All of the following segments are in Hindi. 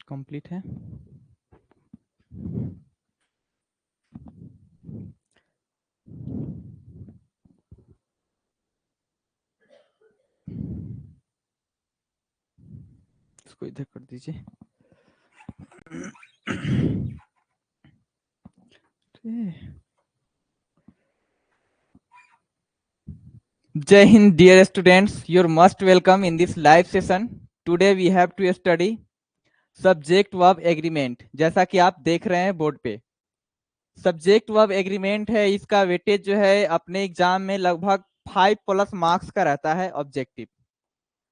कंप्लीट है। इसको इधर कर दीजिए। Jai Hind, dear students, you're most welcome in this live session. Today we have to study subject verb agreement. जैसा कि आप देख रहे हैं बोर्ड पे, सब्जेक्ट वर्ब एग्रीमेंट है। इसका वेटेज जो है अपने एग्जाम में लगभग 5+ मार्क्स का रहता है ऑब्जेक्टिव,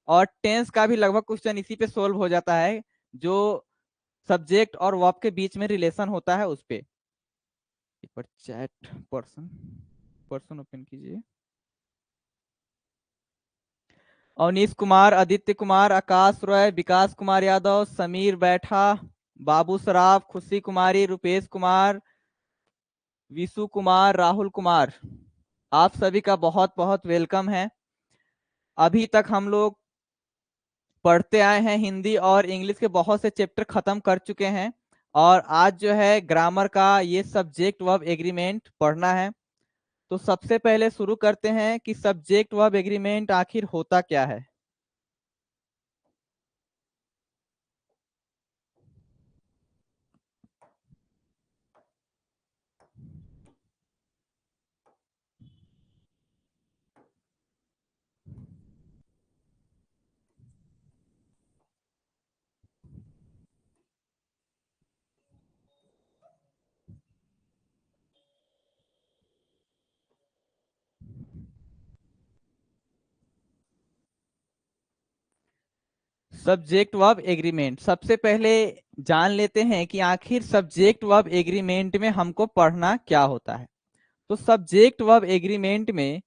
और टेंस का भी लगभग क्वेश्चन इसी पे सोल्व हो जाता है, जो सब्जेक्ट और वर्ब के बीच में रिलेशन होता है उस पे। एक बार चैट पर्सन ओपन कीजिए। अवनीश कुमार, आदित्य कुमार, आकाश रॉय, विकास कुमार यादव, समीर बैठा, बाबू सराफ, खुशी कुमारी, रुपेश कुमार, विशु कुमार, राहुल कुमार, आप सभी का बहुत बहुत वेलकम है। अभी तक हम लोग पढ़ते आए हैं, हिंदी और इंग्लिश के बहुत से चैप्टर खत्म कर चुके हैं, और आज जो है ग्रामर का ये सब्जेक्ट वर्ब एग्रीमेंट पढ़ना है। तो सबसे पहले शुरू करते हैं कि सब्जेक्ट वर्ब एग्रीमेंट आखिर होता क्या है। सब्जेक्ट वर्ब एग्रीमेंट, सबसे पहले जान लेते हैं कि आखिर सब्जेक्ट वर्ब एग्रीमेंट में हमको पढ़ना क्या होता है। तो सब्जेक्ट वर्ब एग्रीमेंट में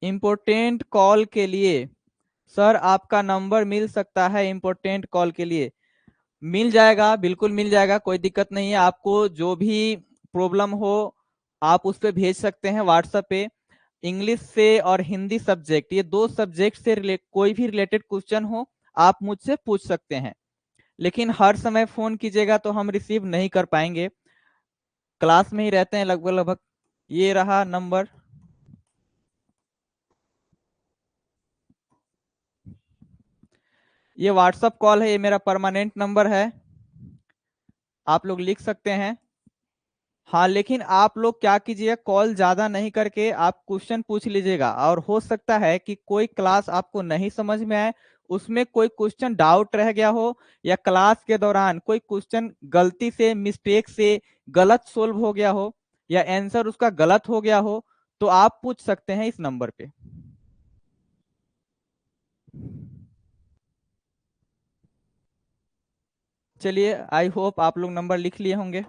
इंपोर्टेंट कॉल के लिए सर आपका नंबर मिल सकता है, इंपोर्टेंट कॉल के लिए मिल जाएगा, बिल्कुल मिल जाएगा, कोई दिक्कत नहीं है। आपको जो भी प्रॉब्लम हो आप उस पर भेज सकते हैं व्हाट्सएप पे। इंग्लिश से और हिंदी सब्जेक्ट, ये दो सब्जेक्ट से कोई भी रिलेटेड क्वेश्चन हो आप मुझसे पूछ सकते हैं, लेकिन हर समय फोन कीजिएगा तो हम रिसीव नहीं कर पाएंगे, क्लास में ही रहते हैं लगभग लगभग। ये रहा नंबर, ये व्हाट्सएप कॉल है, ये मेरा परमानेंट नंबर है, आप लोग लिख सकते हैं। हाँ, लेकिन आप लोग क्या कीजिए, कॉल ज्यादा नहीं करके आप क्वेश्चन पूछ लीजिएगा, और हो सकता है कि कोई क्लास आपको नहीं समझ में आए, उसमें कोई क्वेश्चन डाउट रह गया हो, या क्लास के दौरान कोई क्वेश्चन गलती से मिस्टेक से गलत सोल्व हो गया हो, या आंसर उसका गलत हो गया हो, तो आप पूछ सकते हैं इस नंबर पे। चलिए, आई होप आप लोग नंबर लिख लिए होंगे।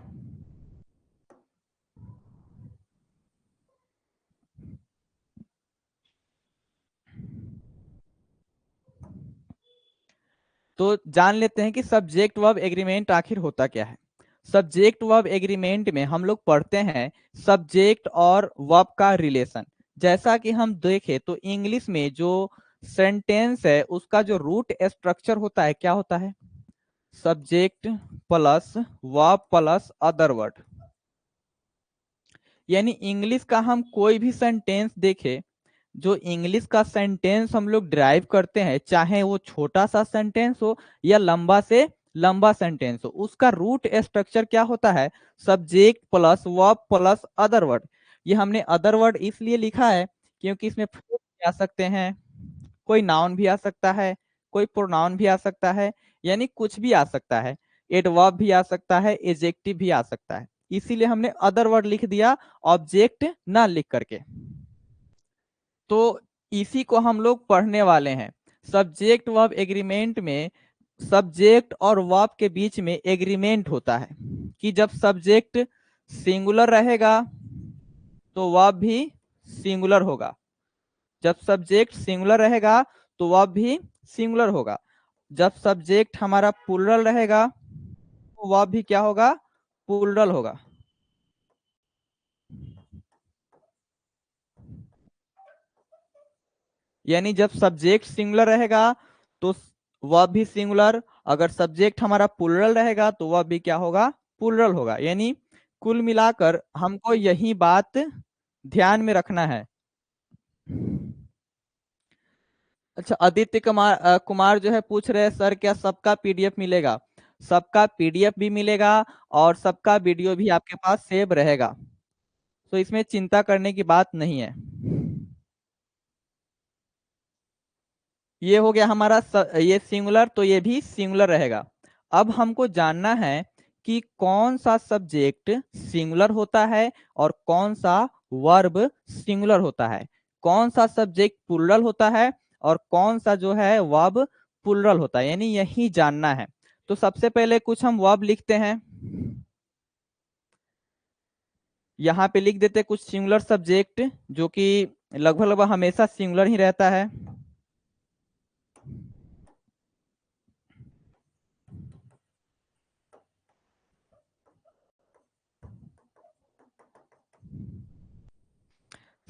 तो जान लेते हैं कि सब्जेक्ट वर्ब एग्रीमेंट आखिर होता क्या है। सब्जेक्ट वर्ब एग्रीमेंट में हम लोग पढ़ते हैं सब्जेक्ट और वर्ब का रिलेशन। जैसा कि हम देखें तो इंग्लिश में जो सेंटेंस है उसका जो रूट स्ट्रक्चर होता है क्या होता है, subject plus verb plus other word. यानी इंग्लिश का हम कोई भी सेंटेंस देखें, जो इंग्लिश का सेंटेंस हम लोग ड्राइव करते हैं, चाहे वो छोटा सा सेंटेंस हो या लंबा से लंबा सेंटेंस हो, उसका रूट स्ट्रक्चर क्या होता है, subject plus verb plus other word. ये हमने अदर वर्ड इसलिए लिखा है क्योंकि इसमें फ्रूट भी आ सकते हैं, कोई नाउन भी आ सकता है, कोई प्रोनाउन भी आ सकता है, यानी कुछ भी आ सकता है, एडवर्ब भी आ सकता है, एडजेक्टिव भी आ सकता है, इसीलिए हमने अदर वर्ड लिख दिया ऑब्जेक्ट ना लिख करके। तो इसी को हम लोग पढ़ने वाले हैं। सब्जेक्ट वर्ब एग्रीमेंट में सब्जेक्ट और वर्ब के बीच में एग्रीमेंट होता है कि जब सब्जेक्ट सिंगुलर रहेगा तो वर्ब भी सिंगुलर होगा, जब सब्जेक्ट सिंगुलर रहेगा तो वर्ब भी सिंगुलर होगा, जब सब्जेक्ट हमारा प्लूरल रहेगा तो वर्ब भी क्या होगा, प्लूरल होगा। यानी जब सब्जेक्ट सिंगुलर रहेगा तो वह भी सिंगुलर, अगर सब्जेक्ट हमारा प्लूरल रहेगा तो वह भी क्या होगा, प्लूरल होगा। यानी कुल मिलाकर हमको यही बात ध्यान में रखना है। अच्छा, आदित्य कुमार जो है पूछ रहे हैं सर क्या सबका पीडीएफ मिलेगा? सबका पीडीएफ भी मिलेगा और सबका वीडियो भी आपके पास सेव रहेगा, तो इसमें चिंता करने की बात नहीं है। ये हो गया हमारा ये सिंगुलर, तो ये भी सिंगुलर रहेगा। अब हमको जानना है कि कौन सा सब्जेक्ट सिंगुलर होता है और कौन सा वर्ब सिंगुलर होता है, कौन सा सब्जेक्ट प्लूरल होता है और कौन सा जो है वर्ब प्लूरल होता है, यानी यही जानना है। तो सबसे पहले कुछ हम वर्ब लिखते हैं, यहाँ पे लिख देते कुछ सिंगुलर सब्जेक्ट जो कि लगभग लगभग हमेशा सिंगुलर ही रहता है।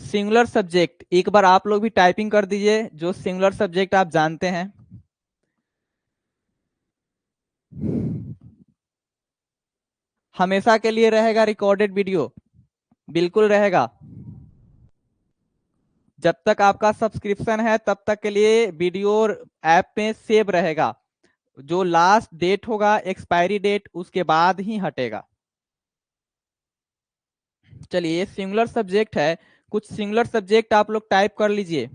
सिंगुलर सब्जेक्ट एक बार आप लोग भी टाइपिंग कर दीजिए जो सिंगुलर सब्जेक्ट आप जानते हैं। हमेशा के लिए रहेगा रिकॉर्डेड वीडियो, बिल्कुल रहेगा। जब तक आपका सब्सक्रिप्शन है तब तक के लिए वीडियो ऐप में सेव रहेगा, जो लास्ट डेट होगा एक्सपायरी डेट उसके बाद ही हटेगा। चलिए ये सिंगुलर सब्जेक्ट है, कुछ सिंगुलर सब्जेक्ट आप लोग टाइप कर लीजिए।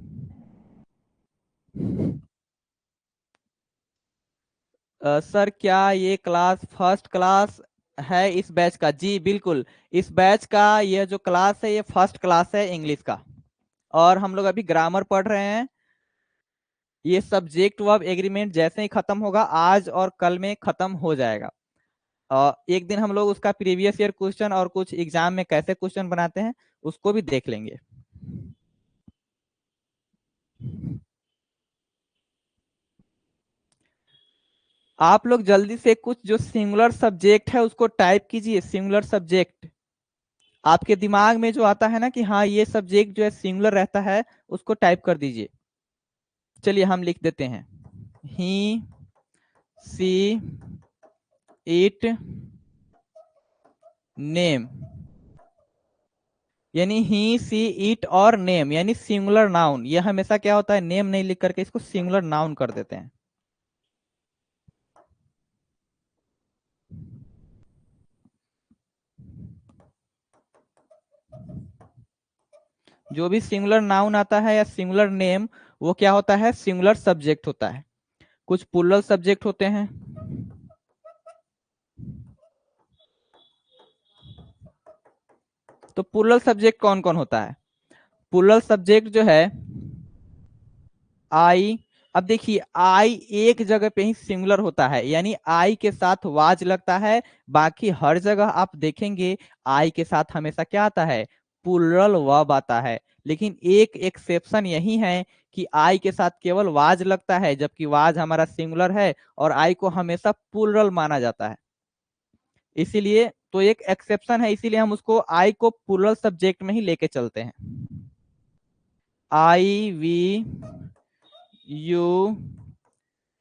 सर क्या ये क्लास फर्स्ट क्लास है इस बैच का? जी बिल्कुल, इस बैच का ये जो क्लास है ये फर्स्ट क्लास है इंग्लिश का, और हम लोग अभी ग्रामर पढ़ रहे हैं। ये सब्जेक्ट वर्ब एग्रीमेंट जैसे ही खत्म होगा, आज और कल में खत्म हो जाएगा। एक दिन हम लोग उसका प्रीवियस ईयर क्वेश्चन और कुछ एग्जाम में कैसे क्वेश्चन बनाते हैं उसको भी देख लेंगे। आप लोग जल्दी से कुछ जो सिंगुलर सब्जेक्ट है उसको टाइप कीजिए। सिंगुलर सब्जेक्ट आपके दिमाग में जो आता है ना कि हाँ ये सब्जेक्ट जो है सिंगुलर रहता है, उसको टाइप कर दीजिए। चलिए हम लिख देते हैं, ही सी इट नेम, यानी ही सी इट और नेम यानी सिंगुलर नाउन। ये हमेशा क्या होता है, नेम नहीं लिख करके इसको सिंगुलर नाउन कर देते हैं। जो भी सिंगुलर नाउन आता है या सिंगुलर नेम, वो क्या होता है, सिंगुलर सब्जेक्ट होता है। कुछ प्लूरल सब्जेक्ट होते हैं। तो प्लूरल सब्जेक्ट कौन कौन होता है? प्लूरल सब्जेक्ट जो है आई, अब देखिए आई एक जगह पे ही सिंगुलर होता है, यानी आई के साथ वाज लगता है। बाकी हर जगह आप देखेंगे आई के साथ हमेशा क्या आता है, प्लूरल वर्ब आता है। लेकिन एक एक्सेप्शन यही है कि आई के साथ केवल वाज लगता है, जबकि वाज हमारा सिंगुलर है और आई को हमेशा प्लूरल माना जाता है। इसीलिए तो एक एक्सेप्शन है, इसीलिए हम उसको आई को प्लूरल सब्जेक्ट में ही लेके चलते हैं। आई वी यू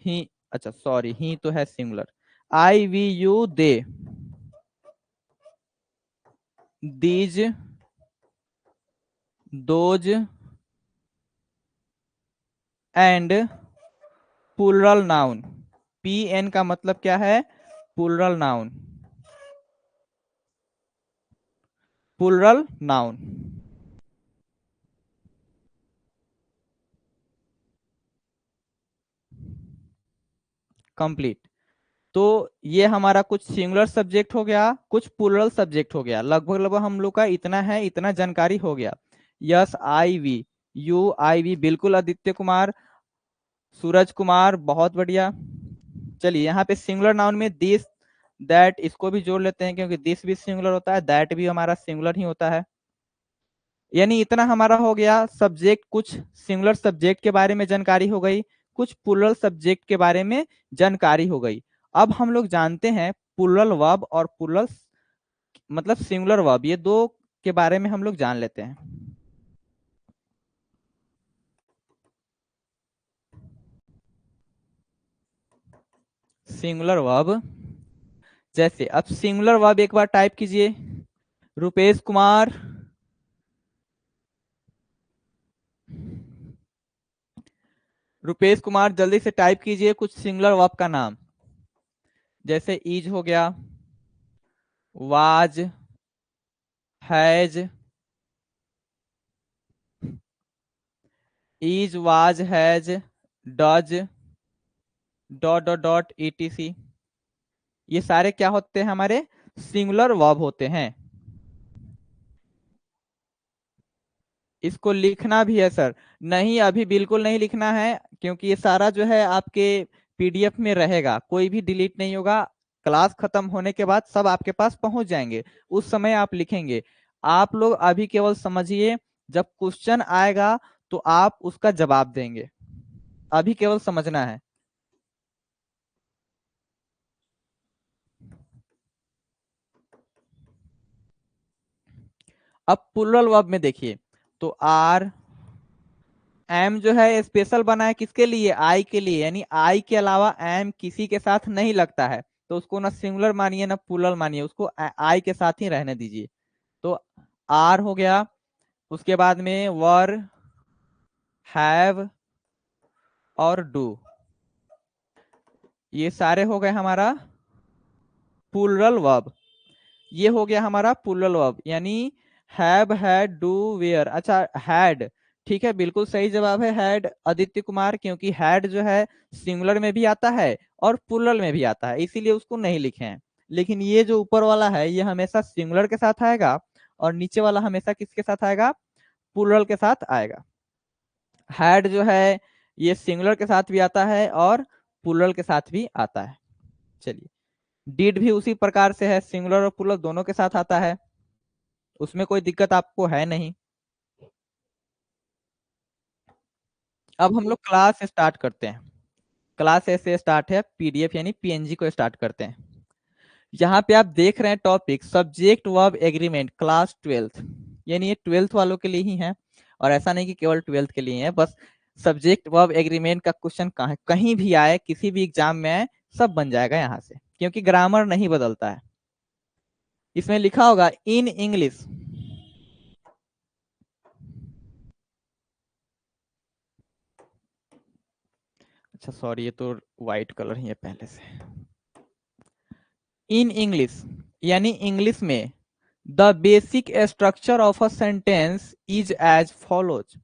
ही, अच्छा सॉरी ही तो है singular, I we you they, these those and plural noun. P N का मतलब क्या है, plural noun, plural noun. Complete. तो ये हमारा कुछ सिंगुलर सब्जेक्ट हो गया, कुछ प्लूरल सब्जेक्ट हो गया, लगभग लगभग हम लोग का इतना है, इतना जानकारी हो गया। Yes I we you I we बिल्कुल आदित्य कुमार, सूरज कुमार बहुत बढ़िया। चलिए यहाँ पे सिंगुलर नाउन में दिस दैट इसको भी जोड़ लेते हैं, क्योंकि दिस भी सिंगुलर होता है, दैट भी हमारा सिंगुलर ही होता है। यानी इतना हमारा हो गया सब्जेक्ट, कुछ सिंगुलर सब्जेक्ट के बारे में जानकारी हो गई, कुछ प्लूरल सब्जेक्ट के बारे में जानकारी हो गई। अब हम लोग जानते हैं प्लूरल वर्ब और प्लूरल मतलब सिंगुलर वर्ब, ये दो के बारे में हम लोग जान लेते हैं। सिंगुलर वर्ब, जैसे अब सिंगुलर वर्ब एक बार टाइप कीजिए, रुपेश कुमार, रुपेश कुमार जल्दी से टाइप कीजिए कुछ सिंगुलर वर्ब का नाम, जैसे इज हो गया, was, has, is, was, has, does, dot dot dot etc, ये सारे क्या होते हैं, हमारे सिंगुलर वर्ब होते हैं। इसको लिखना भी है सर? नहीं, अभी बिल्कुल नहीं लिखना है, क्योंकि ये सारा जो है आपके पीडीएफ में रहेगा, कोई भी डिलीट नहीं होगा। क्लास खत्म होने के बाद सब आपके पास पहुंच जाएंगे, उस समय आप लिखेंगे। आप लोग अभी केवल समझिए, जब क्वेश्चन आएगा तो आप उसका जवाब देंगे, अभी केवल समझना है। अब प्लुरल वर्ब में देखिए, तो आर, एम जो है स्पेशल बना है किसके लिए, आई के लिए, यानी आई के अलावा एम किसी के साथ नहीं लगता है, तो उसको ना सिंगुलर मानिए ना प्लुरल मानिए, उसको आई के साथ ही रहने दीजिए। तो आर हो गया, उसके बाद में वर, हैव और डू, ये सारे हो गए हमारा प्लुरल वर्ब। ये हो गया हमारा प्लुरल वर्ब, यानी हैव, हैड, डू, वेयर। अच्छा, हैड, ठीक है, बिल्कुल सही जवाब है हैड, आदित्य कुमार, क्योंकि हैड जो है सिंगुलर में भी आता है और प्लुरल में भी आता है, इसीलिए उसको नहीं लिखे हैं। लेकिन ये जो ऊपर वाला है ये हमेशा सिंगुलर के साथ आएगा, और नीचे वाला हमेशा किसके साथ आएगा, प्लुरल के साथ आएगा। हैड जो है ये सिंगुलर के साथ भी आता है और प्लुरल के साथ भी आता है। चलिए, डिड भी उसी प्रकार से है, सिंगुलर और प्लुरल दोनों के साथ आता है, उसमें कोई दिक्कत आपको है नहीं। अब हम लोग क्लास स्टार्ट करते हैं। क्लास ऐसे स्टार्ट है, पीडीएफ यानी पीएनजी को स्टार्ट करते हैं। यहाँ पे आप देख रहे हैं topic subject verb agreement class 12th, यानी ये 12th वालों के लिए ही है, और ऐसा नहीं कि केवल 12th के लिए है, बस सब्जेक्ट वर्ब एग्रीमेंट का क्वेश्चन कहीं भी आए, किसी भी एग्जाम में आए, सब बन जाएगा यहाँ से, क्योंकि ग्रामर नहीं बदलता है। इसमें लिखा होगा इन इंग्लिश, अच्छा सॉरी, ये तो व्हाइट कलर ही है पहले से। इन इंग्लिश यानी इंग्लिश में the basic structure of a sentence is as follows.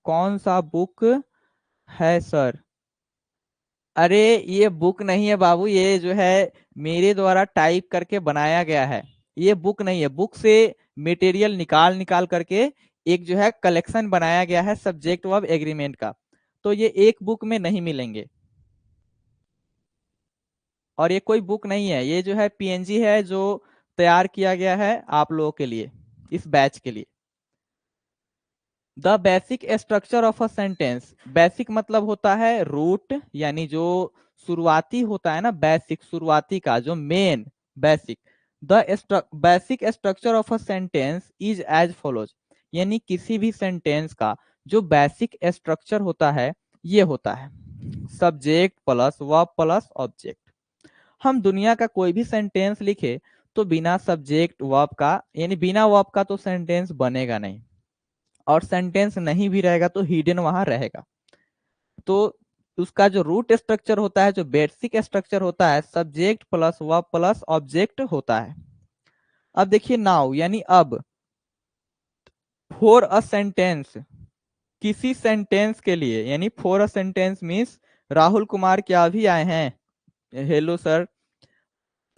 कौन सा बुक है सर? अरे ये बुक नहीं है बाबू, ये जो है मेरे द्वारा टाइप करके बनाया गया है, ये बुक नहीं है। बुक से मटेरियल निकाल निकाल करके एक जो है कलेक्शन बनाया गया है सब्जेक्ट वर्ब एग्रीमेंट का, तो ये एक बुक में नहीं मिलेंगे। और ये कोई बुक नहीं है, ये जो है पीएनजी है जो तैयार किया गया है आप लोगों के लिए, इस बैच के लिए। The basic structure of a sentence, basic मतलब होता है रूट, यानी जो शुरुआती होता है ना, बेसिक शुरुआती का जो main basic. The basic structure of a sentence is as follows, यानी किसी भी सेंटेंस का जो बेसिक स्ट्रक्चर होता है ये होता है subject plus verb plus object. हम दुनिया का कोई भी सेंटेंस लिखे तो बिना सब्जेक्ट वर्ब का, यानी बिना वर्ब का तो सेंटेंस बनेगा नहीं, और सेंटेंस नहीं भी रहेगा तो हिडन वहां रहेगा। तो उसका जो रूट स्ट्रक्चर होता है, जो बेसिक स्ट्रक्चर होता है, subject plus verb plus object होता है। अब देखिए नाउ यानी अब, फॉर अ सेंटेंस, किसी सेंटेंस के लिए, यानी for a sentence means Rahul Kumar क्या भी आए हैं, hello sir.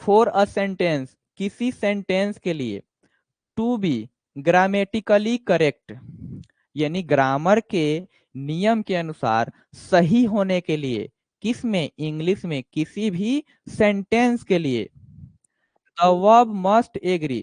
For a sentence किसी सेंटेंस के लिए, टू बी ग्रामेटिकली करेक्ट, यानी ग्रामर के नियम के अनुसार सही होने के लिए, किस में, इंग्लिश में किसी भी सेंटेंस के लिए, द वर्ब मस्ट एग्री,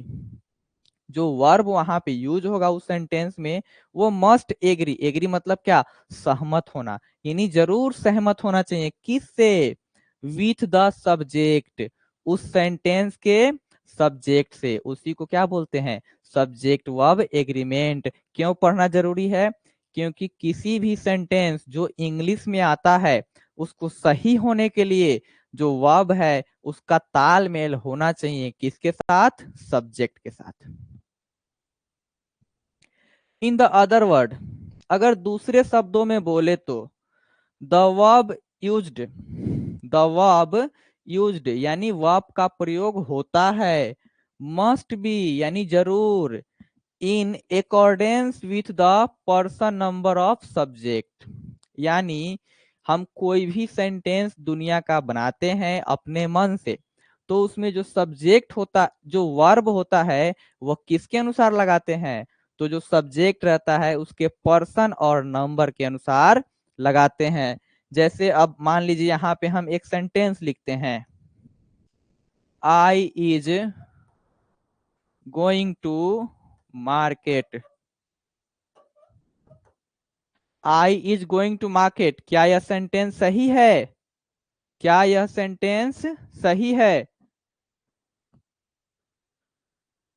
जो वर्ब वहां पे यूज होगा उस सेंटेंस में वो मस्ट एग्री, एग्री मतलब क्या, सहमत होना, यानी जरूर सहमत होना चाहिए, किससे, विथ द सब्जेक्ट, उस सेंटेंस के सब्जेक्ट से, उसी को क्या बोलते हैं, सब्जेक्ट वर्ब एग्रीमेंट। क्यों पढ़ना जरूरी है, क्योंकि किसी भी सेंटेंस जो इंग्लिश में आता है उसको सही होने के लिए जो वर्ब है उसका तालमेल होना चाहिए किसके साथ? सब्जेक्ट के साथ। इन द अदर वर्ड, अगर दूसरे शब्दों में बोले तो the verb used, the verb used यानी वर्ब का प्रयोग होता है, मस्ट बी यानी जरूर, in accordance with the person number of subject, यानी हम कोई भी सेंटेंस दुनिया का बनाते हैं अपने मन से, तो उसमें जो सब्जेक्ट होता, जो वर्ब होता है वो किसके अनुसार लगाते हैं? तो जो सब्जेक्ट रहता है उसके पर्सन और नंबर के अनुसार लगाते हैं। जैसे अब मान लीजिए यहाँ पे हम एक सेंटेंस लिखते हैं, I is going to market, I is going to market, क्या यह सेंटेंस सही है? क्या यह सेंटेंस सही है?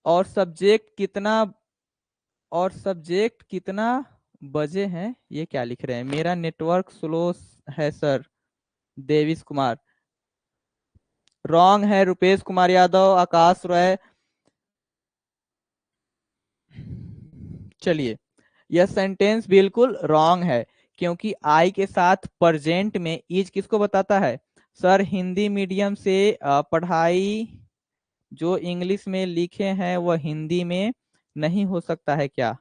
और सब्जेक्ट कितना, और सब्जेक्ट कितना बजे हैं, ये क्या लिख रहे हैं? मेरा नेटवर्क स्लो है सर। देवीश कुमार, रॉन्ग है। रुपेश कुमार यादव, आकाश रॉय, चलिए यह सेंटेंस बिल्कुल रॉन्ग है, क्योंकि आई के साथ प्रेजेंट में इज किसको बताता है? सर हिंदी मीडियम से पढ़ाई जो इंग्लिश में लिखे हैं वह हिंदी में नहीं हो सकता है क्या?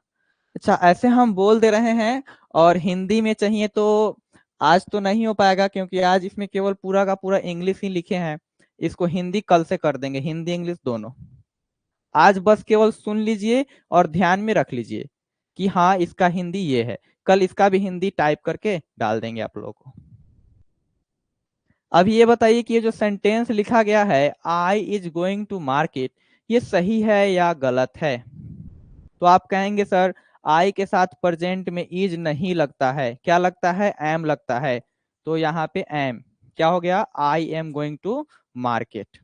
अच्छा, ऐसे हम बोल दे रहे हैं, और हिंदी में चाहिए तो आज तो नहीं हो पाएगा, क्योंकि आज इसमें केवल पूरा का पूरा इंग्लिश ही लिखे हैं। इसको हिंदी कल से कर देंगे, हिंदी इंग्लिश दोनों। आज बस केवल सुन लीजिए और ध्यान में रख लीजिए कि हाँ इसका हिंदी ये है, कल इसका भी हिंदी टाइप करके डाल देंगे आप लोगों को। अब ये बताइए कि ये जो सेंटेंस लिखा गया है आई इज गोइंग टू मार्केट, ये सही है या गलत है? तो आप कहेंगे सर आई के साथ प्रेजेंट में इज नहीं लगता है, क्या लगता है? एम लगता है। तो यहाँ पे एम क्या हो गया? I am going to market.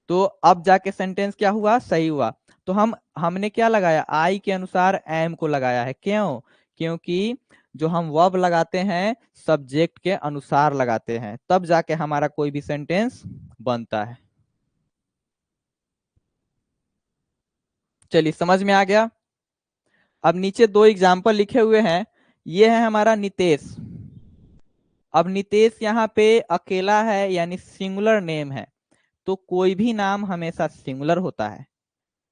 तो अब जाके सेंटेंस क्या हुआ? सही हुआ। तो हमने क्या लगाया? आई के अनुसार एम को लगाया है, क्यों? क्योंकि जो हम वर्ब लगाते हैं सब्जेक्ट के अनुसार लगाते हैं, तब जाके हमारा कोई भी सेंटेंस बनता है। चलिए समझ में आ गया। अब नीचे दो एग्जाम्पल लिखे हुए हैं, ये है हमारा नितेश। अब नितेश यहाँ पे अकेला है यानी सिंगुलर नेम है, तो कोई भी नाम हमेशा सिंगुलर होता है।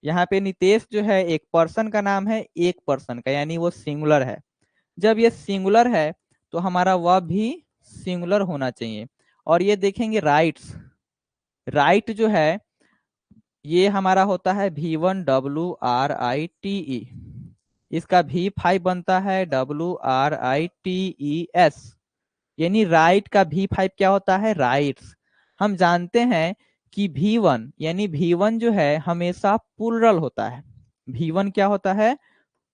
यहाँ पे नितेश जो है एक पर्सन का नाम है, एक पर्सन का, यानी वो सिंगुलर है। जब ये सिंगुलर है तो हमारा वर्ब भी सिंगुलर होना चाहिए। और ये देखेंगे राइट्स, राइट जो है ये हमारा होता है V1WRITE, इसका V5 बनता है WRITES, यानी राइट का V5 क्या होता है? राइट्स। हम जानते हैं कि V1 यानी V1 जो है हमेशा प्लुरल होता है। V1 क्या होता है?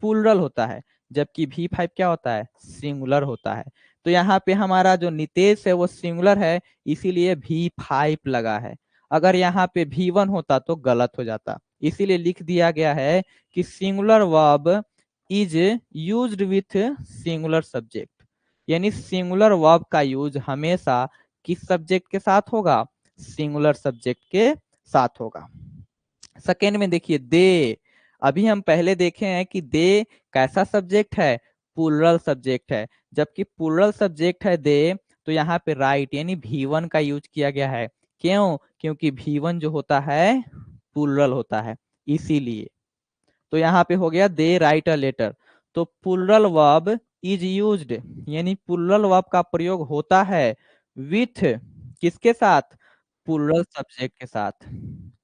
प्लुरल होता है, जबकि V5 क्या होता है? सिंगुलर होता है। तो यहाँ पे हमारा जो नितेश है वो सिंगुलर है, इसीलिए V5 लगा है। अगर यहाँ पे V1 होता तो गलत हो जाता, इसीलिए लिख दिया गया है कि singular verb is used with singular subject, यानी सिंगुलर वर्ब का यूज हमेशा किस सब्जेक्ट के साथ होगा? सिंगुलर सब्जेक्ट के साथ होगा। सेकेंड में देखिए दे, अभी हम पहले देखे हैं कि दे कैसा सब्जेक्ट है? प्लुरल सब्जेक्ट है। जबकि प्लुरल सब्जेक्ट है दे, तो यहाँ पे राइट यानी V1 का यूज किया गया है, क्यों? क्योंकि V1 जो होता है प्लुरल होता है, इसीलिए। तो यहाँ पे हो गया दे राइट अ लेटर। तो प्लुरल वर्ब इज यूज्ड, यानी प्लुरल वर्ब का प्रयोग होता है विथ किसके साथ? प्लुरल सब्जेक्ट के साथ।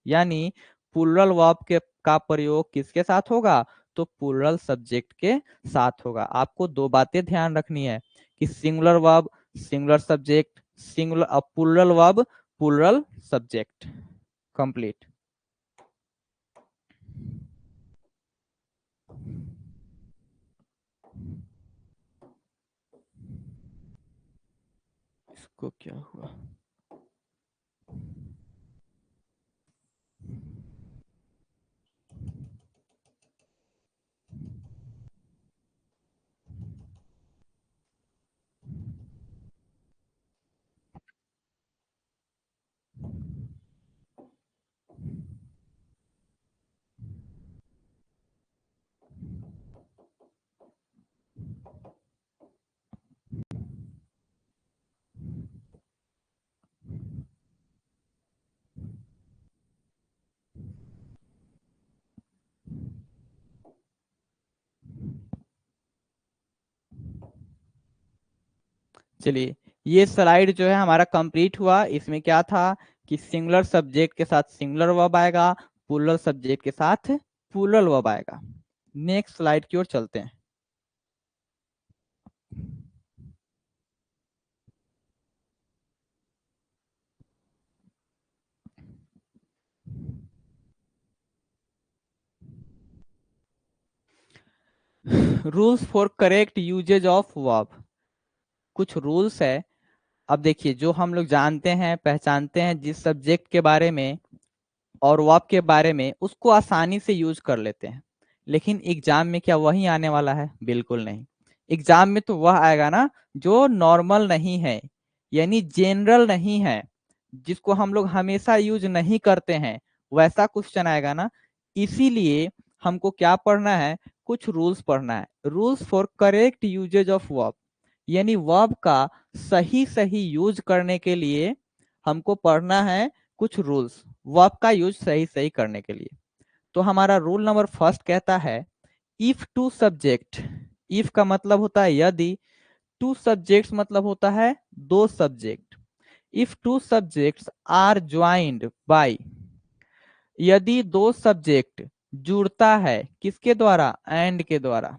यानी प्लुरल वर्ब के का प्रयोग किसके साथ होगा? तो प्लुरल सब्जेक्ट के साथ होगा। आपको दो बातें ध्यान रखनी है कि singular verb singular subject, singular plural verb plural subject. Complete. इसको क्या हुआ? चलिए, ये स्लाइड जो है हमारा कंप्लीट हुआ। इसमें क्या था कि सिंगुलर सब्जेक्ट के साथ सिंगुलर वर्ब आएगा, प्लूरल सब्जेक्ट के साथ प्लूरल वर्ब आएगा। नेक्स्ट स्लाइड की ओर चलते हैं। Rules for correct usage of verb. कुछ रूल्स है। अब देखिए, जो हम लोग जानते हैं पहचानते हैं जिस सब्जेक्ट के बारे में और वर्ब के बारे में, उसको आसानी से यूज कर लेते हैं। लेकिन एग्जाम में क्या वही आने वाला है? बिल्कुल नहीं। एग्जाम में तो वह आएगा ना जो नॉर्मल नहीं है, यानी जनरल नहीं है, जिसको हम लोग हमेशा यूज नहीं करते हैं, वैसा क्वेश्चन आएगा ना। इसीलिए हमको क्या पढ़ना है? कुछ रूल्स पढ़ना है। Rules for correct usage of verb, यानी वर्ब का सही सही यूज करने के लिए हमको पढ़ना है कुछ रूल्स, वर्ब का यूज सही सही करने के लिए। तो हमारा रूल नंबर फर्स्ट कहता है, इफ टू सब्जेक्ट, इफ का मतलब होता है यदि, टू सब्जेक्ट्स मतलब होता है दो subject. If two subjects are joined by, यदि दो सब्जेक्ट जुड़ता है किसके द्वारा? एंड के द्वारा।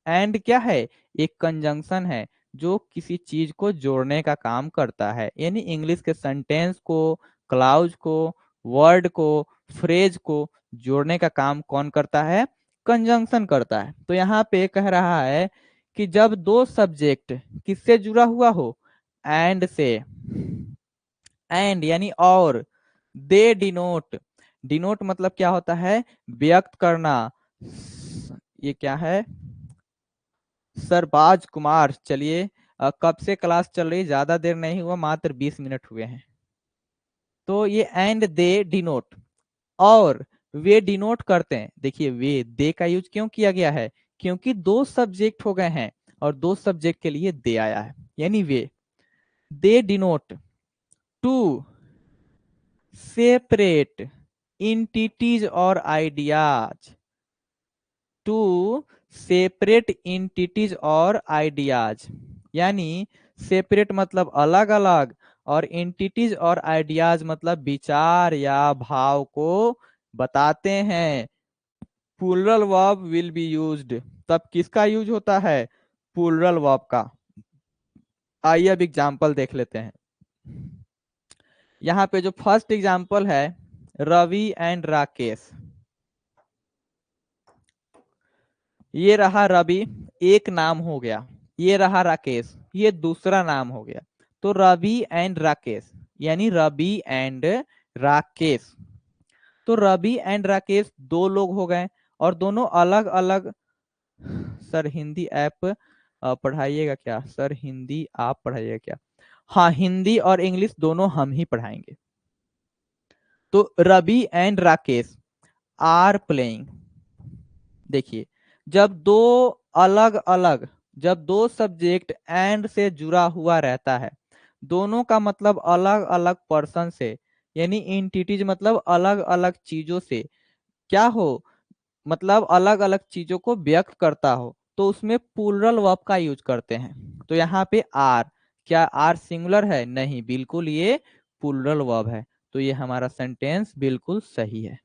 एंड क्या है? एक कंजंक्शन है जो किसी चीज को जोड़ने का काम करता है, यानी इंग्लिश के सेंटेंस को, क्लाउज को, वर्ड को, फ्रेज को जोड़ने का काम कौन करता है? कंजंक्शन करता है। तो यहाँ पे कह रहा है कि जब दो सब्जेक्ट किससे जुड़ा हुआ हो? एंड से। एंड यानी और। दे डिनोट, डिनोट मतलब क्या होता है? व्यक्त करना। ये क्या है? सरबाज कुमार। चलिए, कब से क्लास चल रही? ज्यादा देर नहीं हुआ, मात्र 20 मिनट हुए हैं। तो ये एंड दे डिनोट, और वे डिनोट करते हैं। देखिए, वे दे का यूज क्यों किया गया है? क्योंकि दो सब्जेक्ट हो गए हैं और दो सब्जेक्ट के लिए दे आया है, यानी वे। दे डिनोट टू सेपरेट इंटिटीज और आइडियाज, टू सेपरेट इंटिटीज और आइडियाज, यानी सेपरेट मतलब अलग अलग, और इंटिटीज और आइडियाज मतलब विचार या भाव को बताते हैं। Plural verb will be used, तब किसका यूज होता है? प्लूरल वर्ब का। आइए अब एग्जाम्पल देख लेते हैं। यहाँ पे जो फर्स्ट एग्जाम्पल है, रवि एंड राकेश। ये रहा रवि, एक नाम हो गया। ये रहा राकेश, ये दूसरा नाम हो गया। तो रवि एंड राकेश, यानी रवि एंड राकेश। तो रवि एंड राकेश दो लोग हो गए और दोनों अलग अलग। सर हिंदी ऐप पढ़ाइएगा क्या? सर हिंदी आप पढ़ाइएगा क्या? हाँ, हिंदी और इंग्लिश दोनों हम ही पढ़ाएंगे। तो Ravi and Rakesh are playing. देखिए, जब दो अलग अलग, जब दो सब्जेक्ट एंड से जुड़ा हुआ रहता है, दोनों का मतलब अलग अलग पर्सन से, यानी इंटिटीज मतलब अलग अलग चीजों से, क्या हो? मतलब अलग अलग चीजों को व्यक्त करता हो, तो उसमें प्लूरल वर्ब का यूज करते हैं। तो यहाँ पे आर, क्या आर सिंगुलर है? नहीं, बिल्कुल ये प्लूरल वर्ब है। तो ये हमारा सेंटेंस बिल्कुल सही है।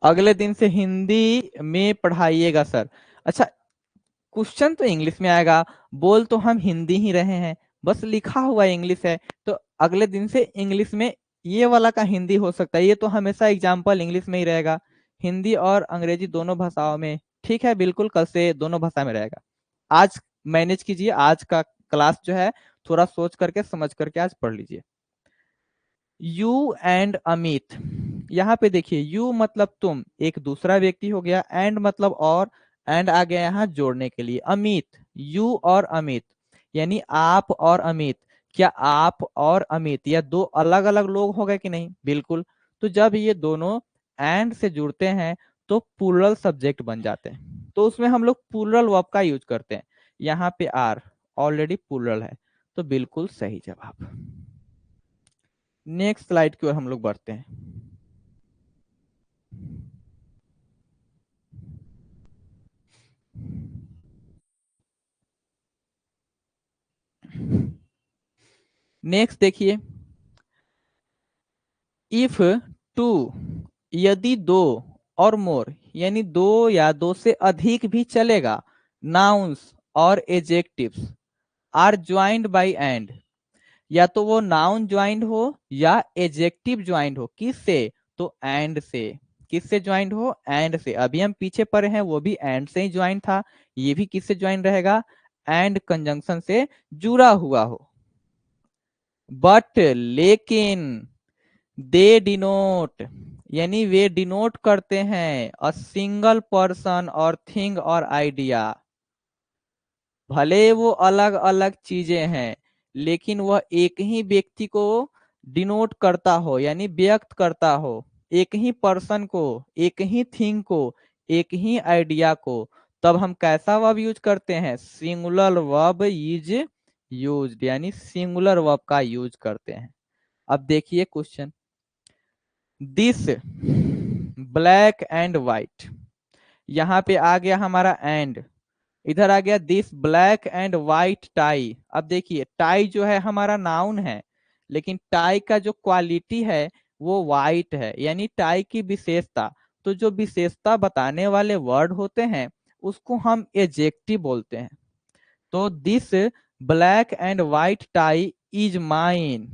अगले दिन से हिंदी में पढ़ाइएगा सर। अच्छा, क्वेश्चन तो इंग्लिश में आएगा, बोल तो हम हिंदी ही रहे हैं, बस लिखा हुआ इंग्लिश है। तो अगले दिन से इंग्लिश में, ये वाला का हिंदी हो सकता है, ये तो हमेशा एग्जाम्पल इंग्लिश में ही रहेगा, हिंदी और अंग्रेजी दोनों भाषाओं में। ठीक है, बिल्कुल कल से दोनों भाषा में रहेगा। आज मैनेज कीजिए, आज का क्लास जो है थोड़ा सोच करके समझ करके आज पढ़ लीजिए। यू एंड अमित, यहाँ पे देखिए, यू मतलब तुम, एक दूसरा व्यक्ति हो गया, एंड मतलब और, एंड आ गया यहाँ जोड़ने के लिए। अमित, यू और अमित, यानी आप और अमित। क्या आप और अमित या दो अलग अलग लोग हो गए कि नहीं? बिल्कुल। तो जब ये दोनों एंड से जुड़ते हैं तो प्लूरल सब्जेक्ट बन जाते हैं, तो उसमें हम लोग प्लूरल वर्ब का यूज करते हैं। यहाँ पे आर ऑलरेडी प्लूरल है, तो बिल्कुल सही जवाब। नेक्स्ट स्लाइड की ओर हम लोग बढ़ते हैं। नेक्स्ट देखिए, इफ टू, यदि दो और मोर यानी दो या दो से अधिक भी चलेगा, नाउन्स और adjectives are joined by and, या तो वो नाउन ज्वाइंड हो या एजेक्टिव ज्वाइंड हो, किससे, तो एंड से। किससे ज्वाइंड हो, एंड से। अभी हम पीछे पढ़े हैं वो भी एंड से ही ज्वाइंड था, ये भी किससे ज्वाइंड रहेगा, एंड कंजंक्शन से जुड़ा हुआ हो। बट लेकिन दे डिनोट, यानी वे डिनोट करते हैं अ सिंगल पर्सन और थिंग और आइडिया। भले वो अलग अलग चीजें हैं, लेकिन वह एक ही व्यक्ति को डिनोट करता हो, यानी व्यक्त करता हो, एक ही पर्सन को, एक ही थिंग को, एक ही आइडिया को। तब हम कैसा वर्ब यूज करते हैं, सिंगुलर वर्ब इज यूज्ड, यानी सिंगुलर वर्ब का यूज करते हैं। अब देखिए question, this black and white, यहाँ पे आ गया हमारा एंड, इधर आ गया this black and white tie. अब देखिए टाई जो है हमारा नाउन है, लेकिन टाई का जो क्वालिटी है वो व्हाइट है, यानी टाई की विशेषता। तो जो विशेषता बताने वाले वर्ड होते हैं उसको हम एजेक्टिव बोलते हैं। तो this black and white tie is mine,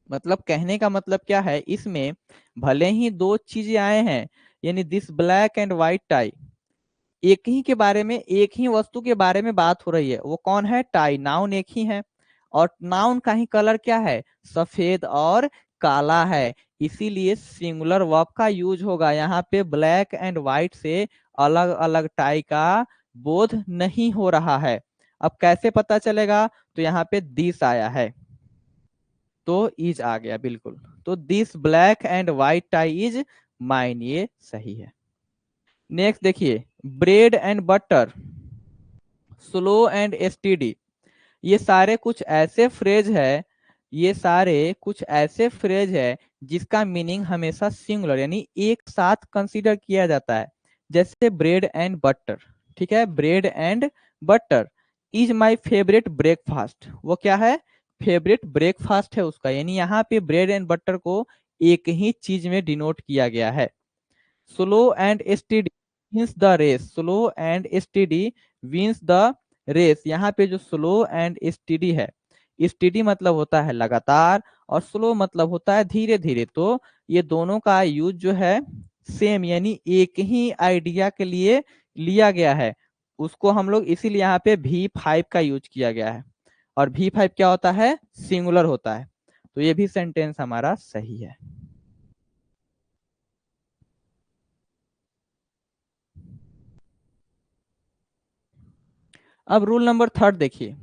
मतलब कहने का मतलब क्या है, इसमें भले ही दो चीजें आए हैं, यानी this black and white tie, एक ही के बारे में, एक ही वस्तु के बारे में बात हो रही है। वो कौन है, टाई, नाउन एक ही है, और नाउन का ही कलर क्या है, सफेद और काला है। इसीलिए सिंगुलर वर्ब का यूज होगा यहाँ पे। ब्लैक एंड व्हाइट से अलग अलग टाई का बोध नहीं हो रहा है। अब कैसे पता चलेगा, तो यहाँ पे दिस आया है तो इज आ गया, बिल्कुल। तो this black and white tie is mine, ये सही है। नेक्स्ट देखिए, bread and butter, slow and STD, ये सारे कुछ ऐसे फ्रेज है, ये सारे कुछ ऐसे फ्रेज है जिसका मीनिंग हमेशा सिंगुलर यानी एक साथ कंसीडर किया जाता है। जैसे ब्रेड एंड बटर, ठीक है, bread and butter is my favourite breakfast, वो क्या है, फेवरेट ब्रेकफास्ट है उसका, यानी यहाँ पे ब्रेड एंड बटर को एक ही चीज में डिनोट किया गया है। Slow and steady wins the race, slow and steady wins the race, यहाँ पे जो स्लो एंड स्टेडी है, स्टेडी मतलब होता है लगातार और स्लो मतलब होता है धीरे धीरे। तो ये दोनों का यूज जो है सेम, यानी एक ही आइडिया के लिए लिया गया है। उसको हम लोग इसीलिए यहाँ पे V5 का यूज किया गया है, और V5 क्या होता है, सिंगुलर होता है। तो ये भी सेंटेंस हमारा सही है। अब रूल नंबर थर्ड देखिए,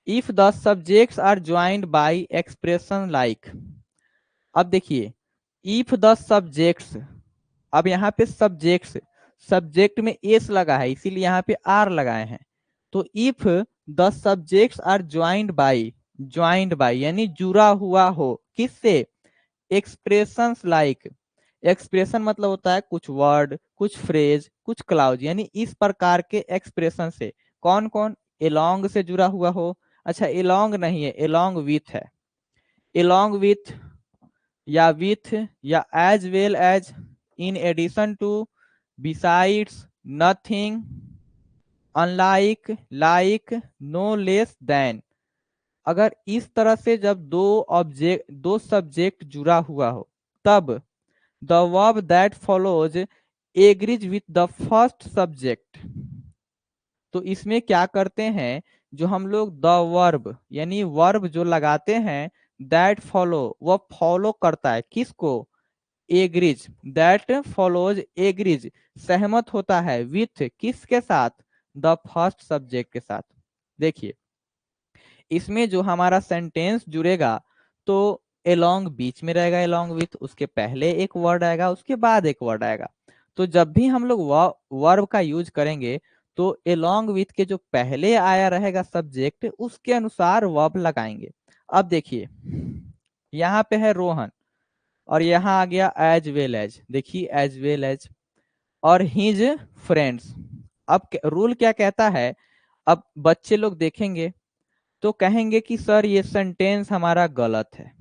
if the subjects are joined by expression like. अब देखिए, इफ द सब्जेक्ट्स, अब यहाँ पे सब्जेक्ट्स, सब्जेक्ट में एस लगा है इसीलिए यहाँ पे आर लगाए हैं। तो if the subjects are joined by यानी जुड़ा हुआ हो, किससे, एक्सप्रेशंस लाइक। एक्सप्रेशन मतलब होता है कुछ वर्ड, कुछ फ्रेज, कुछ क्लाउज, यानी इस प्रकार के एक्सप्रेशन से। कौन कौन, एलोंग से जुड़ा हुआ हो, अच्छा एलोंग नहीं है, एलोंग विथ है, एलोंग विथ या विथ या as well as, in addition to, besides, nothing, unlike, like, no less than. अगर इस तरह से जब दो सब्जेक्ट जुड़ा हुआ हो, तब the verb that follows agrees with the first subject. तो इसमें क्या करते हैं, जो हम लोग द वर्ब यानी वर्ब जो लगाते हैं, दैट फॉलो, वह फॉलो करता है किसको, एग्रीज, दैट फॉलोज एग्रीज, सहमत होता है, विथ किसके साथ, द फर्स्ट सब्जेक्ट के साथ। देखिए इसमें जो हमारा सेंटेंस जुड़ेगा, तो एलोंग बीच में रहेगा, एलोंग विथ, उसके पहले एक वर्ड आएगा, उसके बाद एक वर्ड आएगा। तो जब भी हम लोग वर्ब का यूज करेंगे, तो एलोंग विथ के जो पहले आया रहेगा सब्जेक्ट, उसके अनुसार वर्ब लगाएंगे। अब देखिए यहाँ पे है रोहन, और यहाँ आ गया एज वेल एज, देखिए एज वेल एज, और हिज फ्रेंड्स। अब रूल क्या कहता है, अब बच्चे लोग देखेंगे तो कहेंगे कि सर ये सेंटेंस हमारा गलत है,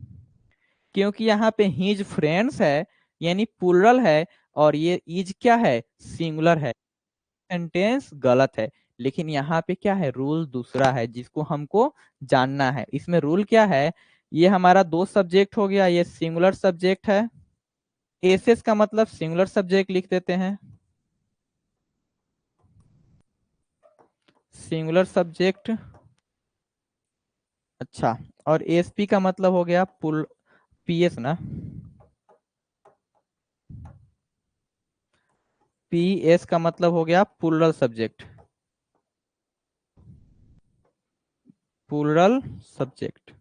क्योंकि यहाँ पे हिज फ्रेंड्स है यानी प्लूरल है, और ये इज क्या है, सिंगुलर है, सेंटेंस गलत है। लेकिन यहाँ पे क्या है, रूल दूसरा है जिसको हमको जानना है। इसमें रूल क्या है, ये हमारा दो सब्जेक्ट हो गया, ये सिंगुलर सब्जेक्ट है, एसेस का मतलब सिंगुलर सब्जेक्ट लिख देते हैं, सिंगुलर सब्जेक्ट। अच्छा, और एसपी का मतलब हो गया पुल, पीएस ना, पीएस का मतलब हो गया plural subject, plural subject.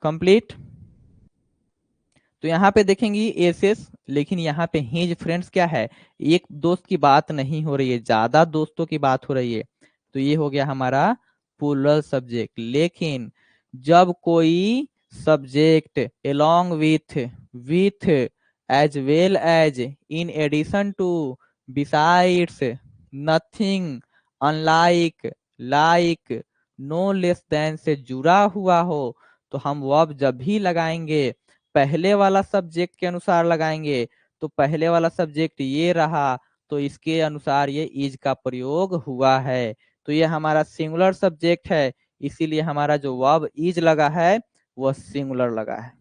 Complete. तो यहाँ पे देखेंगे एसेस, लेकिन यहाँ पे हिज फ्रेंड्स क्या है, एक दोस्त की बात नहीं हो रही है, ज्यादा दोस्तों की बात हो रही है, तो ये हो गया हमारा प्लूरल सब्जेक्ट। लेकिन जब कोई subject along with as well as in addition to besides nothing unlike like no less than से जुड़ा हुआ हो, तो हम वर्ब जब भी लगाएंगे पहले वाला सब्जेक्ट के अनुसार लगाएंगे। तो पहले वाला सब्जेक्ट ये रहा, तो इसके अनुसार ये इज का प्रयोग हुआ है। तो ये हमारा सिंगुलर सब्जेक्ट है, इसीलिए हमारा जो वर्ब इज लगा है वह सिंगुलर लगा है।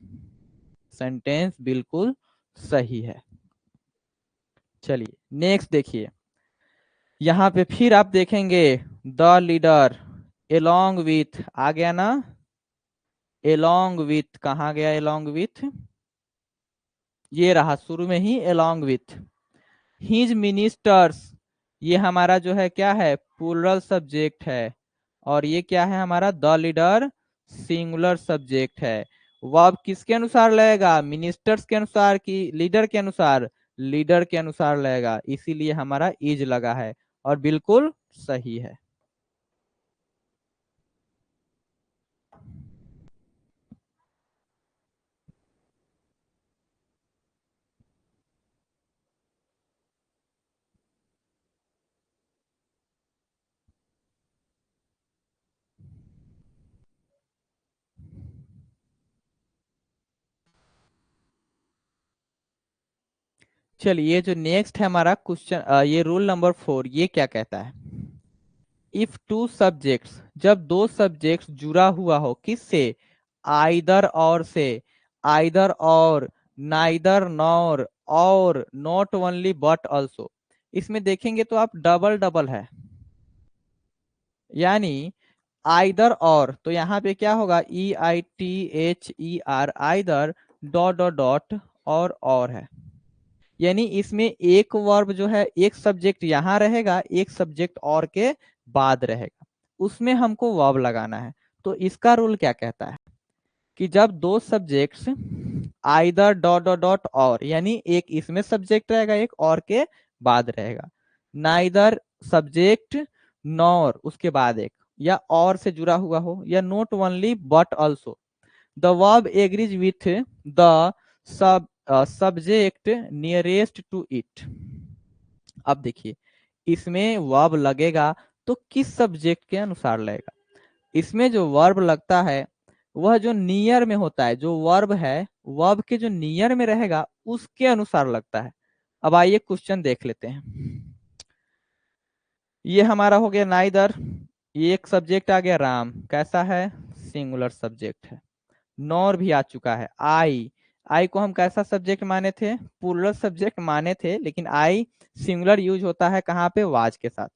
सेंटेंस बिल्कुल सही है। चलिए नेक्स्ट देखिए, यहाँ पे फिर आप देखेंगे द लीडर एलोंग विथ आ गया ना, एलोंग विथ कहाँ गया, एलोंग विथ ये रहा शुरू में ही, एलोंग विथ हिज मिनिस्टर्स, ये हमारा जो है क्या है, प्लूरल सब्जेक्ट है, और ये क्या है हमारा द लीडर सिंगुलर सब्जेक्ट है। वर्ब किसके अनुसार लगेगा, मिनिस्टर्स के अनुसार कि लीडर के अनुसार, लीडर के अनुसार लगेगा, इसीलिए हमारा इज लगा है, और बिल्कुल सही है। चलिए ये जो नेक्स्ट है हमारा क्वेश्चन, ये रूल नंबर 4, ये क्या कहता है, इफ टू सब्जेक्ट्स, जब दो सब्जेक्ट्स जुड़ा हुआ हो किससे, आइदर और से, आइदर और, नाइदर नॉर, और नॉट ओनली बट ऑल्सो। इसमें देखेंगे तो आप डबल डबल है, यानी आइदर और, तो यहाँ पे क्या होगा, EITHER either dot dot dot और है, यानी इसमें एक वर्ब जो है, एक सब्जेक्ट यहाँ रहेगा, एक सब्जेक्ट और के बाद रहेगा, उसमें हमको वर्ब लगाना है। तो इसका रूल क्या कहता है कि जब दो subjects either dot dot dot और, यानी एक इसमें सब्जेक्ट रहेगा एक और के बाद रहेगा, नाइदर सब्जेक्ट नॉर उसके बाद एक, या और से जुड़ा हुआ हो, या not only but also, the verb agrees with the subject nearest to it. अब देखिए इसमें वर्ब लगेगा तो किस सब्जेक्ट के अनुसार लगेगा, इसमें जो वर्ब लगता है वह जो नियर में होता है, जो वर्ब है वर्ब के जो नियर में रहेगा उसके अनुसार लगता है। अब आइए क्वेश्चन देख लेते हैं, ये हमारा हो गया नाइदर, ये एक सब्जेक्ट आ गया राम, कैसा है, सिंगुलर सब्जेक्ट है, नॉर भी आ चुका है, आई को हम कैसा सब्जेक्ट माने थे, प्लूरल सब्जेक्ट माने थे, लेकिन आई सिंगुलर यूज होता है कहाँ पे, वाज के साथ,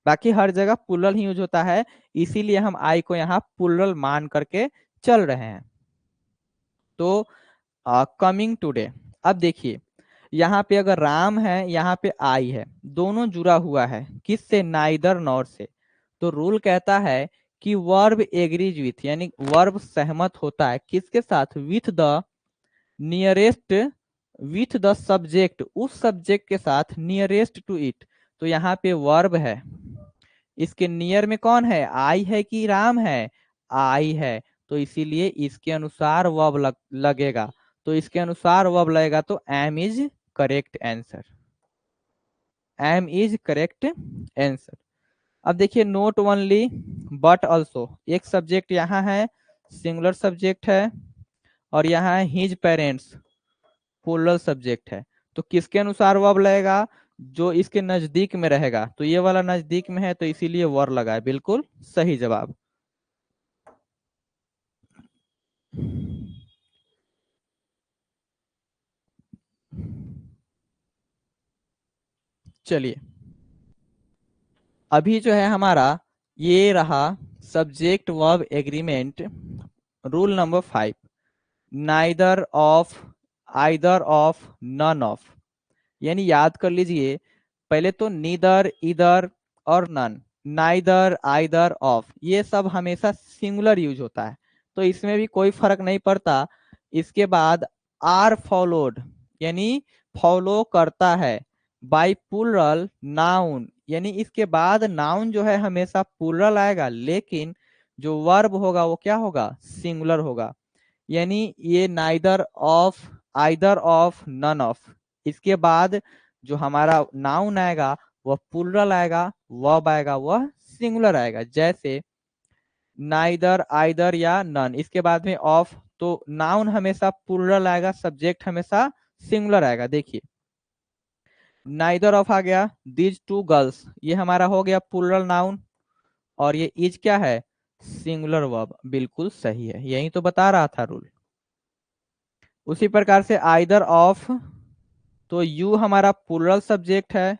बाकी हर जगह प्लूरल ही यूज होता है, इसीलिए हम आई को यहाँ प्लूरल मान करके चल रहे हैं। तो कमिंग टुडे, अब देखिए यहाँ पे अगर राम है, यहाँ पे आई है, दोनों जुड़ा हुआ है किससे, नाइदर नॉर से, तो रूल कहता है कि वर्ब एग्रीज विथ, यानी वर्ब सहमत होता है किसके साथ, with the nearest, with the subject, उस सब्जेक्ट के साथ नियरेस्ट टू इट। तो यहाँ पे वर्ब है, इसके नियर में कौन है, आई है कि राम है, आई है, तो इसीलिए इसके अनुसार वर्ब लगेगा। तो इसके अनुसार वर्ब लगेगा, तो am is correct answer. Am is correct answer. अब देखिए, नोट ओनली बट ऑल्सो, एक सब्जेक्ट यहाँ है, सिंगुलर सब्जेक्ट है, और यहाँ है हिज पेरेंट्स, प्लूरल सब्जेक्ट है। तो किसके अनुसार वर्ब लगेगा? जो इसके नजदीक में रहेगा, तो ये वाला नजदीक में है, तो इसीलिए वर लगा है। बिल्कुल सही जवाब। चलिए, अभी जो है हमारा ये रहा subject verb agreement, rule number 5, neither of, either of, none of. यानी याद कर लीजिए, पहले तो नीदर, इधर और नन, नाइदर, आइदर, ऑफ, ये सब हमेशा सिंगुलर यूज होता है, तो इसमें भी कोई फर्क नहीं पड़ता। इसके बाद आर फॉलोड, यानी फॉलो करता है, बाय प्लूरल नाउन, यानी इसके बाद नाउन जो है हमेशा प्लूरल आएगा, लेकिन जो वर्ब होगा वो क्या होगा? सिंगुलर होगा। यानी ये neither of, either of, none of, इसके बाद जो हमारा नाउन आएगा वह प्लूरल आएगा, वर्ब आएगा वह सिंगुलर आएगा। जैसे नाइदर, आइदर या नन, इसके बाद में ऑफ, तो नाउन हमेशा प्लूरल आएगा, सब्जेक्ट हमेशा सिंगुलर आएगा। देखिए, नाइदर ऑफ आ गया, दीज टू गर्ल्स, ये हमारा हो गया प्लूरल नाउन, और ये इज क्या है? Singular verb. बिल्कुल सही है, यही तो बता रहा था रूल। उसी प्रकार से आइदर ऑफ, तो यू हमारा प्लूरल सब्जेक्ट है,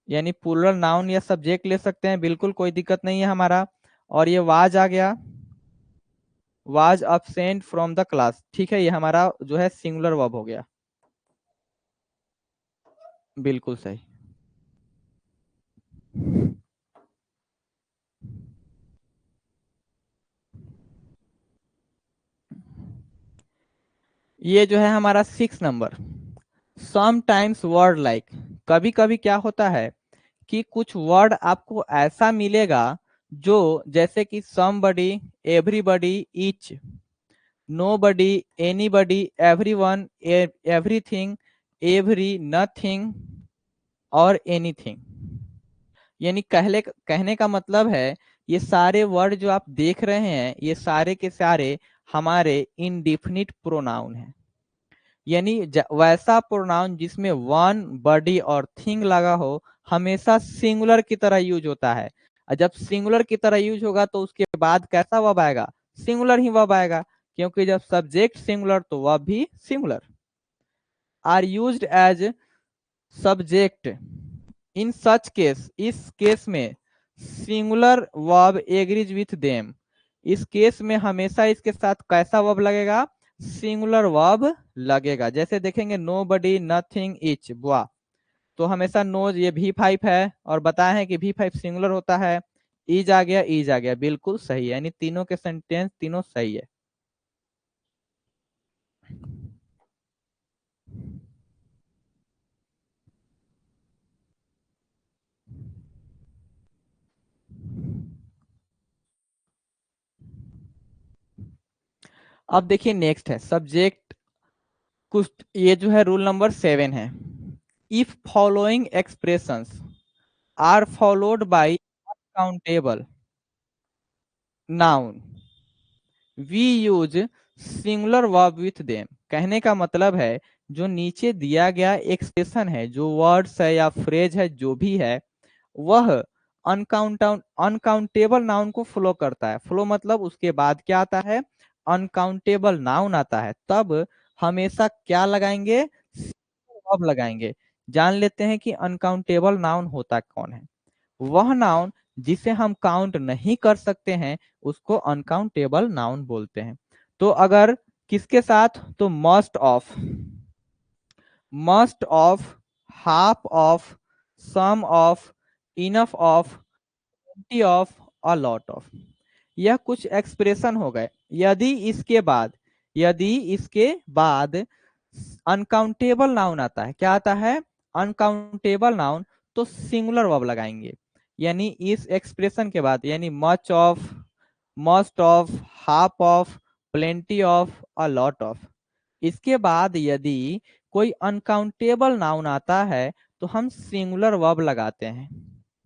यानी प्लूरल नाउन या सब्जेक्ट ले सकते हैं, बिल्कुल कोई दिक्कत नहीं है हमारा। और ये वाज आ गया, was absent from the class, ठीक है, ये हमारा जो है सिंगुलर वर्ब हो गया। बिल्कुल सही। ये जो है हमारा 6 नंबर, समटाइम्स वर्ड लाइक, कभी कभी क्या होता है कि कुछ वर्ड आपको ऐसा मिलेगा जो, जैसे कि somebody, everybody, each, nobody, anybody, everyone, everything, every, nothing और एनीथिंग। यानी कहने का मतलब है, ये सारे वर्ड जो आप देख रहे हैं, ये सारे के सारे हमारे इंडिफिनिट प्रोनाउन हैं। यानी वैसा प्रोनाउन जिसमें वन, बॉडी और थिंग लगा हो, हमेशा सिंगुलर की तरह यूज होता है। और जब सिंगुलर की तरह यूज होगा तो उसके बाद कैसा वर्ब आएगा? सिंगुलर ही वर्ब आएगा, क्योंकि जब सब्जेक्ट सिंगुलर तो वर्ब भी singular. Are used as subject in such case, इस केस में singular verb agrees with them, इस केस में हमेशा इसके साथ कैसा वर्ब लगेगा? सिंगुलर वर्ब लगेगा। जैसे देखेंगे, नो बडी, नथिंग, इच, बुआ, तो हमेशा नोज, ये V5 है, और बताए हैं कि V5 सिंगुलर होता है। ईज आ गया, ईज आ गया, बिल्कुल सही है, यानी तीनों के सेंटेंस तीनों सही है। अब देखिए, नेक्स्ट है सब्जेक्ट, कुछ ये जो है रूल नंबर 7 है, if following expressions are followed by countable noun we use singular verb with them. कहने का मतलब है, जो नीचे दिया गया एक्सप्रेशन है, जो वर्ड्स है या फ्रेज है, जो भी है, वह अनकाउंटेबल नाउन को फ्लो करता है। फ्लो मतलब उसके बाद क्या आता है? अनकाउंटेबल नाउन आता है। तब हमेशा क्या लगाएंगे? वर्ब लगाएंगे। जान लेते हैं कि अनकाउंटेबल नाउन होता कौन है। वह नाउन जिसे हम काउंट नहीं कर सकते हैं, उसको अनकाउंटेबल नाउन बोलते हैं। तो अगर किसके साथ? तो most of, half of, some of, enough of, of, a lot of, यह कुछ एक्सप्रेशन हो गए। यदि इसके बाद अनकाउंटेबल नाउन आता है, क्या आता है? अनकाउंटेबल नाउन, तो सिंगुलर वर्ब लगाएंगे। यानी इस एक्सप्रेशन के बाद, यानी much of, must of, half of, plenty of, a lot of. इसके बाद यदि कोई अनकाउंटेबल नाउन आता है तो हम सिंगुलर वर्ब लगाते हैं।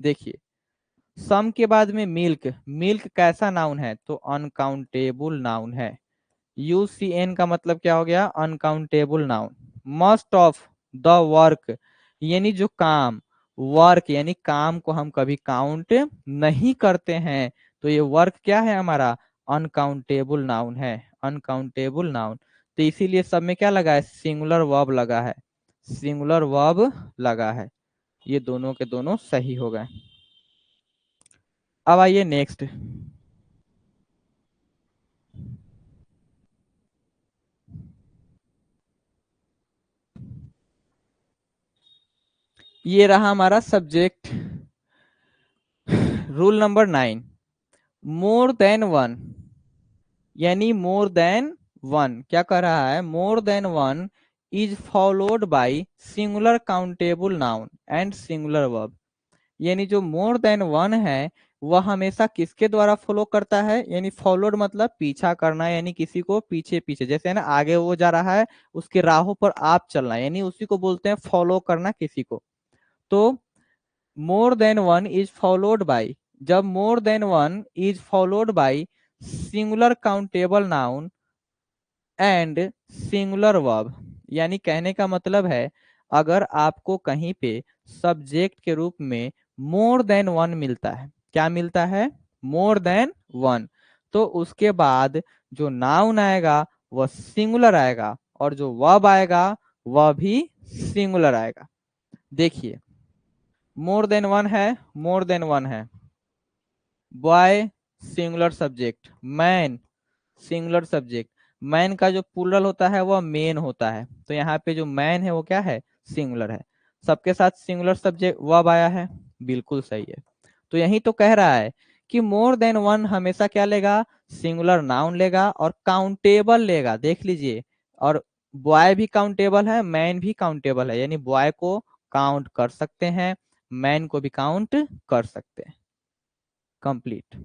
देखिए, सम के बाद में मिल्क, मिल्क कैसा नाउन है? तो अनकाउंटेबल नाउन है। यूसीएन का मतलब क्या हो गया? Uncountable noun. Must of, the work, यानी जो काम, वर्क यानी काम को हम कभी काउंट नहीं करते हैं, तो ये वर्क क्या है हमारा? अनकाउंटेबल नाउन है, अनकाउंटेबल नाउन। तो इसीलिए सब में क्या लगा है? सिंगुलर वर्ब लगा है, सिंगुलर वर्ब लगा है। ये दोनों के दोनों सही हो गए। अब आइए नेक्स्ट। ये रहा हमारा सब्जेक्ट। रूल नंबर 9, मोर देन वन, यानी मोर देन वन क्या कर रहा है? मोर than one is followed by singular countable noun and singular verb. यानी जो मोर देन वन है वह हमेशा किसके द्वारा फॉलो करता है? यानी फॉलोड मतलब पीछा करना, यानी किसी को पीछे पीछे, जैसे है ना आगे वो जा रहा है उसके राहों पर आप चलना, यानी उसी को बोलते हैं फॉलो करना किसी को। तो more than one is followed by, जब more than one is followed by singular countable noun and singular verb, यानी कहने का मतलब है अगर आपको कहीं पे सब्जेक्ट के रूप में मोर देन वन मिलता है, क्या मिलता है? मोर देन वन, तो उसके बाद जो नाउन आएगा वह सिंगुलर आएगा और जो वर्ब आएगा वह भी सिंगुलर आएगा। देखिए, मोर देन वन है, मोर देन वन है। Boy singular subject, man singular subject, man का जो प्लूरल होता है वह मेन होता है, तो यहाँ पे जो मैन है वो क्या है? सिंगुलर है। सबके साथ सिंगुलर सब्जेक्ट वर्ब आया है, बिल्कुल सही है। तो यही तो कह रहा है कि मोर देन वन हमेशा क्या लेगा? सिंगुलर नाउन लेगा और काउंटेबल लेगा। देख लीजिए, और बॉय भी काउंटेबल है, मैन भी काउंटेबल है, यानी बॉय को काउंट कर सकते हैं, मैन को भी काउंट कर सकते हैं। कंप्लीट।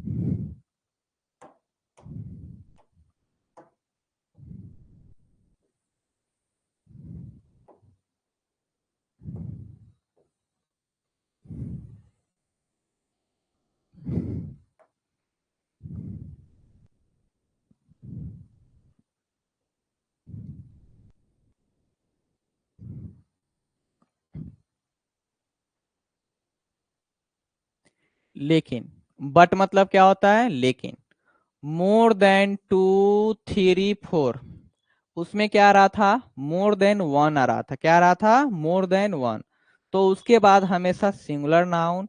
लेकिन, बट मतलब क्या होता है? लेकिन। More than two, three, four, उसमें क्या आ रहा था? मोर देन वन आ रहा था। क्या आ रहा था? मोर देन वन। तो उसके बाद हमेशा सिंगुलर नाउन,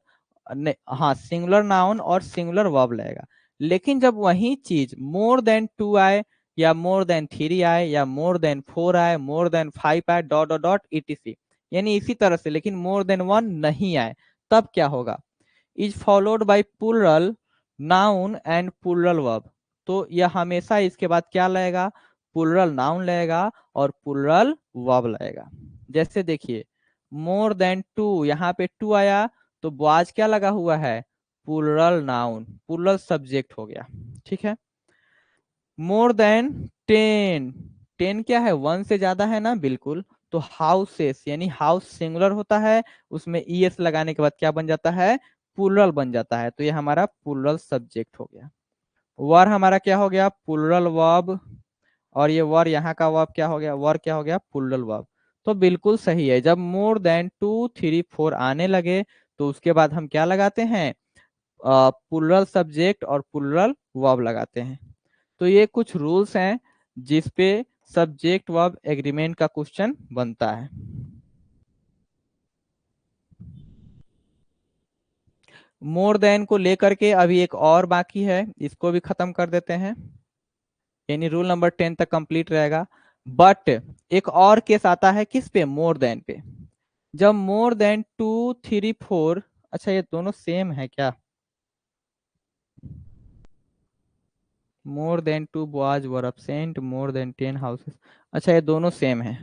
हाँ सिंगुलर नाउन और सिंगुलर वर्ब लगेगा। लेकिन जब वही चीज मोर देन टू आए, या मोर देन थ्री आए, या मोर देन फोर आए, मोर देन फाइव आए, डॉट डॉट डॉट ईटीसी, यानी इसी तरह से, लेकिन मोर देन वन नहीं आए, तब क्या होगा? Is followed by plural noun and plural verb. तो यह हमेशा इसके बाद क्या लगेगा? प्लूरल नाउन लगेगा और प्लूरल वर्ब लगेगा। जैसे देखिए, मोर देन टू, यहाँ पे टू आया तो बॉयज क्या लगा हुआ है? प्लूरल नाउन, प्लूरल सब्जेक्ट हो गया। ठीक है। मोर देन टेन, टेन क्या है? वन से ज्यादा है ना, बिल्कुल। तो हाउसेस, यानी हाउस सिंगुलर होता है, उसमें ईएस लगाने के बाद क्या बन जाता है? प्लूरल बन जाता है, तो ये हमारा प्लूरल सब्जेक्ट हो गया। वर हमारा क्या हो गया? Plural verb. और ये वर यहाँ का वर्ब क्या हो गया? वर क्या हो गया? Plural verb. तो बिल्कुल सही है, जब more than two, three, four आने लगे तो उसके बाद हम क्या लगाते हैं? प्लूरल सब्जेक्ट और प्लूरल वर्ब लगाते हैं। तो ये कुछ रूल्स हैं जिसपे सब्जेक्ट वर्ब एग्रीमेंट का क्वेश्चन बनता है। मोर देन को लेकर के अभी एक और बाकी है, इसको भी खत्म कर देते हैं, यानी रूल नंबर 10 तक कंप्लीट रहेगा। बट एक और केस आता है किस पे? मोर देन पे। जब more than two, three, four, अच्छा ये दोनों सेम है क्या? More than two boys were absent, more than 10 houses, अच्छा ये दोनों सेम है।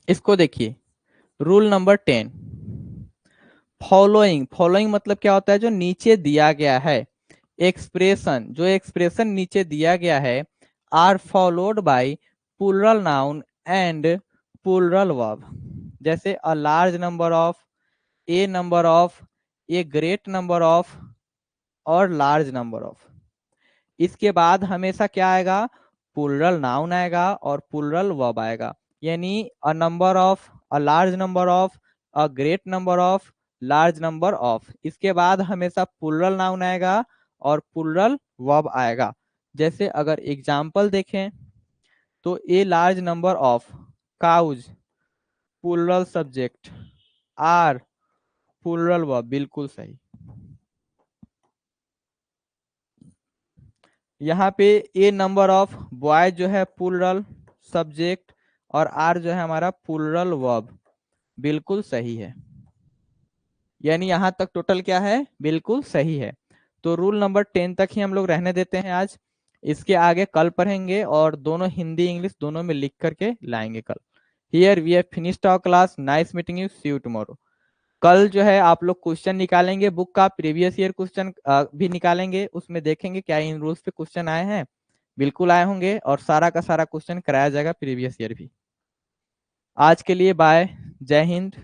इसको देखिए, रूल नंबर 10, फॉलोइंग। फॉलोइंग मतलब क्या होता है, जो नीचे दिया गया है एक्सप्रेशन, जो एक्सप्रेशन नीचे दिया गया है, are followed by plural noun and plural verb. जैसे a large number of, a number of, a great number of, और लार्ज नंबर ऑफ। इसके बाद हमेशा क्या आएगा, प्लूरल नाउन आएगा और प्लूरल वर्ब आएगा। यानी a number of, a large number of, a great number of, large number of. इसके बाद हमेशा प्लूरल नाउन आएगा और प्लूरल वर्ब आएगा। जैसे अगर एग्जाम्पल देखें तो a large number of cows, plural subject, are plural verb, बिल्कुल सही। यहाँ पे ए नंबर ऑफ बॉय जो है प्लूरल सब्जेक्ट, और आर जो है हमारा प्लूरल वर्ब, बिल्कुल सही है। यानी यहाँ तक टोटल क्या है, बिल्कुल सही है। तो रूल नंबर 10 तक ही हम लोग रहने देते हैं आज। इसके आगे कल पढ़ेंगे और दोनों हिंदी इंग्लिश दोनों में लिख करके लाएंगे कल। Here we have finished our class, nice meeting you, see you tomorrow. कल जो है आप लोग क्वेश्चन निकालेंगे, बुक का प्रीवियस ईयर क्वेश्चन भी निकालेंगे, उसमें देखेंगे क्या इन रूल्स पे क्वेश्चन आए हैं। बिल्कुल आए होंगे, और सारा का सारा क्वेश्चन कराया जाएगा प्रीवियस ईयर भी। आज के लिए बाय, जय हिंद।